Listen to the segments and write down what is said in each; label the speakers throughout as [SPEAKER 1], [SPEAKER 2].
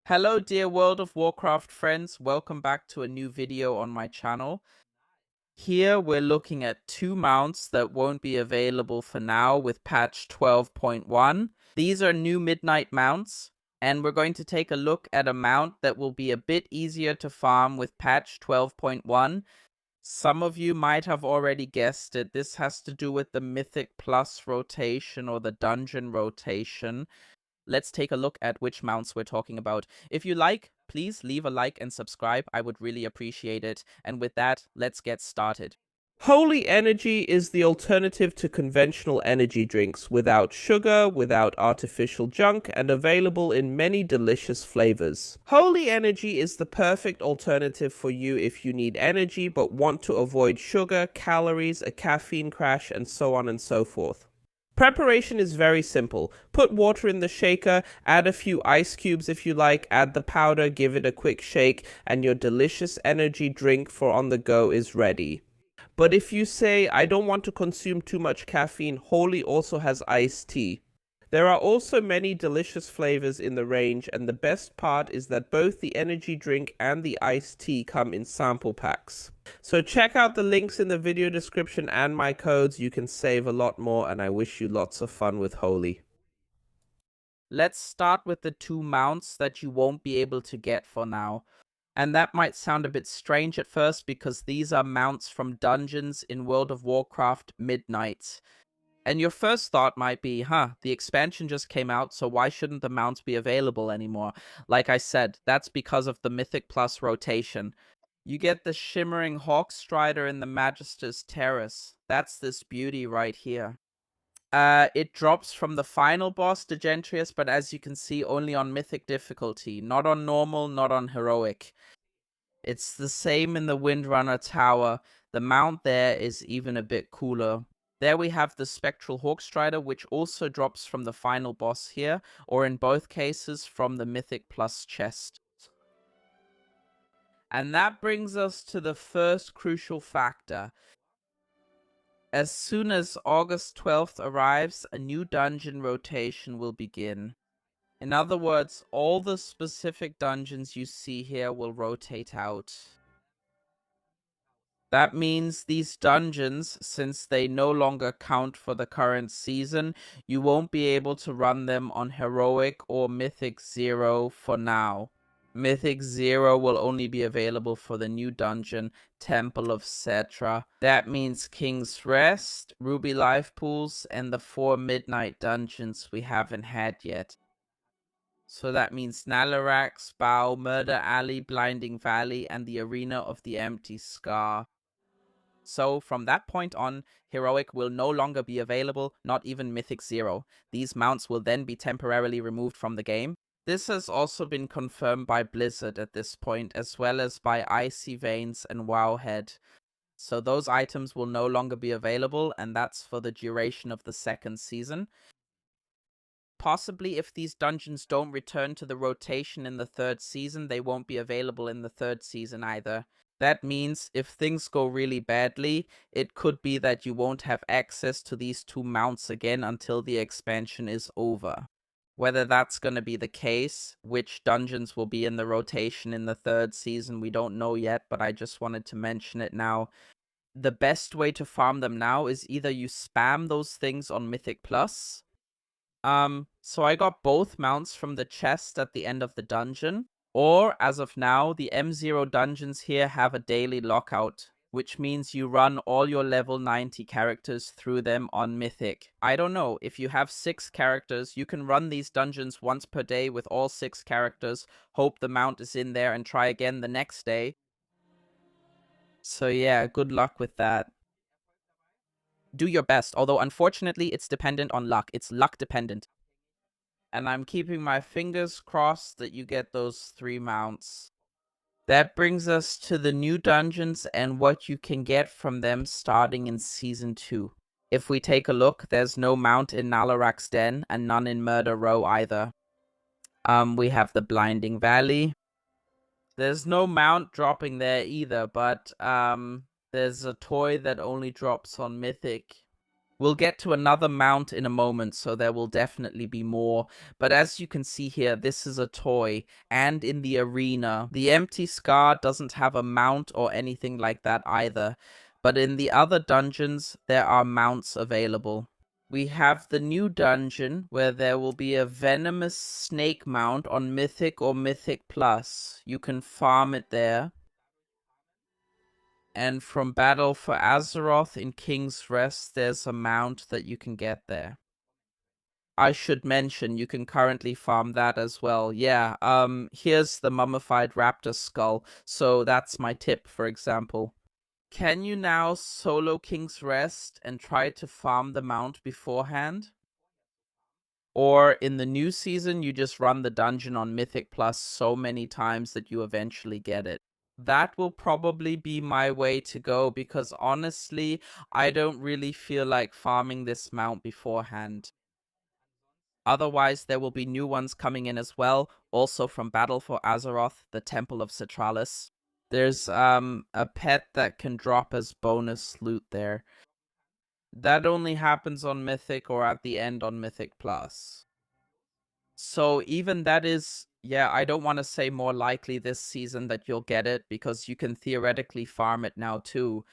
[SPEAKER 1] Hello dear World of Warcraft friends, welcome back to a new video on my channel. Here we're looking at two mounts that won't be available for now with patch 12.1. These are new Midnight mounts, and we're going to take a look at a mount that will be a bit easier to farm with patch 12.1. Some of you might have already guessed it, this has to do with the Mythic Plus rotation or the Dungeon rotation. Let's take a look at which mounts we're talking about. If you like, please leave a like and subscribe. I would really appreciate it. And with that, let's get started.
[SPEAKER 2] Holy Energy is the alternative to conventional energy drinks, without sugar, without artificial junk, and available in many delicious flavors. Holy Energy is the perfect alternative for you if you need energy but want to avoid sugar, calories, a caffeine crash, and so on and so forth. Preparation is very simple. Put water in the shaker, add a few ice cubes if you like, add the powder, give it a quick shake, and your delicious energy drink for on the go is ready. But if you say, I don't want to consume too much caffeine, Holy also has iced tea. There are also many delicious flavors in the range, and the best part is that both the energy drink and the iced tea come in sample packs. So check out the links in the video description and my codes. You can save a lot more, and I wish you lots of fun with Holy.
[SPEAKER 1] Let's start with the two mounts that you won't be able to get for now. And that might sound a bit strange at first because these are mounts from dungeons in World of Warcraft Midnight. And your first thought might be, the expansion just came out, so why shouldn't the mounts be available anymore? Like I said, that's because of the Mythic Plus rotation. You get the Shimmering Hawkstrider in the Magister's Terrace. That's this beauty right here. It drops from the final boss, Degentrius, but as you can see, only on Mythic difficulty. Not on normal, not on Heroic. It's the same in the Windrunner Tower. The mount there is even a bit cooler. There we have the Spectral Hawkstrider, which also drops from the final boss here, or in both cases from the Mythic Plus chest. And that brings us to the first crucial factor. As soon as August 12th arrives, a new dungeon rotation will begin. In other words, all the specific dungeons you see here will rotate out. That means these dungeons, since they no longer count for the current season, you won't be able to run them on Heroic or Mythic 0 for now. Mythic 0 will only be available for the new dungeon, Temple of Cetra. That means King's Rest, Ruby Life Pools, and the 4 Midnight dungeons we haven't had yet. So that means Nalarak, Spow, Murder Alley, Blinding Valley, and the Arena of the Empty Scar. So from that point on, Heroic will no longer be available, not even Mythic 0. These mounts will then be temporarily removed from the game. This has also been confirmed by Blizzard at this point, as well as by Icy Veins and Wowhead. So those items will no longer be available, and that's for the duration of the second season. Possibly if these dungeons don't return to the rotation in the third season, they won't be available in the third season either. That means if things go really badly, it could be that you won't have access to these two mounts again until the expansion is over. Whether that's going to be the case, which dungeons will be in the rotation in the third season, we don't know yet, but I just wanted to mention it now. The best way to farm them now is either you spam those things on Mythic Plus. So I got both mounts from the chest at the end of the dungeon. Or, as of now, the M0 dungeons here have a daily lockout, which means you run all your level 90 characters through them on Mythic. I don't know, if you have 6 characters, you can run these dungeons once per day with all 6 characters, hope the mount is in there, and try again the next day. So yeah, good luck with that. Do your best, although unfortunately it's dependent on luck. It's luck dependent. And I'm keeping my fingers crossed that you get those 3 mounts. That brings us to the new dungeons and what you can get from them starting in Season 2. If we take a look, there's no mount in Nalarak's Den and none in Murder Row either. We have the Blinding Valley. There's no mount dropping there either, but there's a toy that only drops on Mythic. We'll get to another mount in a moment, so there will definitely be more. But as you can see here, this is a toy. And in the arena, the empty scar doesn't have a mount or anything like that either. But in the other dungeons, there are mounts available. We have the new dungeon, where there will be a venomous snake mount on Mythic or Mythic Plus. You can farm it there. And from Battle for Azeroth in King's Rest, there's a mount that you can get there. I should mention you can currently farm that as well. Yeah, here's the mummified raptor skull. So that's my tip, for example. Can you now solo King's Rest and try to farm the mount beforehand? Or in the new season, you just run the dungeon on Mythic Plus so many times that you eventually get it. That will probably be my way to go, because honestly, I don't really feel like farming this mount beforehand. Otherwise, there will be new ones coming in as well, also from Battle for Azeroth, the Temple of Citralis. There's a pet that can drop as bonus loot there. That only happens on Mythic or at the end on Mythic Plus. So even that is, yeah, I don't want to say more likely this season that you'll get it, because you can theoretically farm it now too.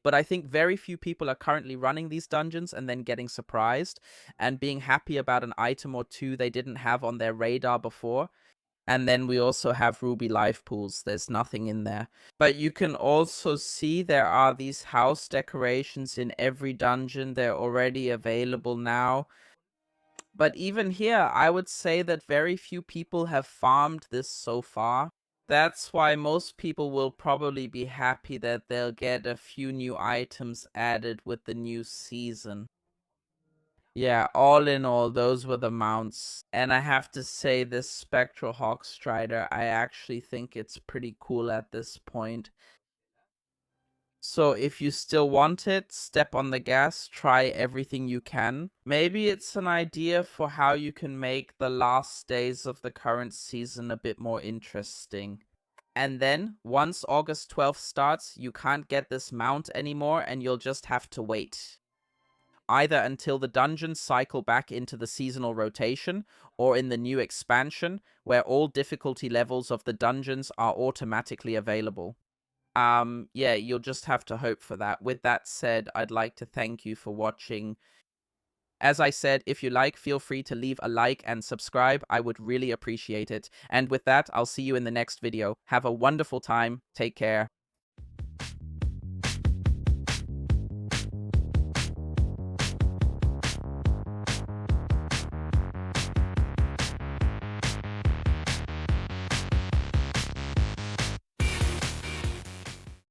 [SPEAKER 1] But I think very few people are currently running these dungeons and then getting surprised and being happy about an item or two they didn't have on their radar before. And then we also have Ruby Life Pools. There's nothing in there. But you can also see there are these house decorations in every dungeon. They're already available now. But even here, I would say that very few people have farmed this so far. That's why most people will probably be happy that they'll get a few new items added with the new season. Yeah, all in all, those were the mounts. And I have to say, this Spectral Hawk Strider, I actually think it's pretty cool at this point. So if you still want it, step on the gas, try everything you can. Maybe it's an idea for how you can make the last days of the current season a bit more interesting. And then, once August 12th starts, you can't get this mount anymore, and you'll just have to wait. Either until the dungeons cycle back into the seasonal rotation, or in the new expansion, where all difficulty levels of the dungeons are automatically available. Yeah, you'll just have to hope for that. With that said, I'd like to thank you for watching. As I said, if you like, feel free to leave a like and subscribe. I would really appreciate it. And with that, I'll see you in the next video. Have a wonderful time. Take care.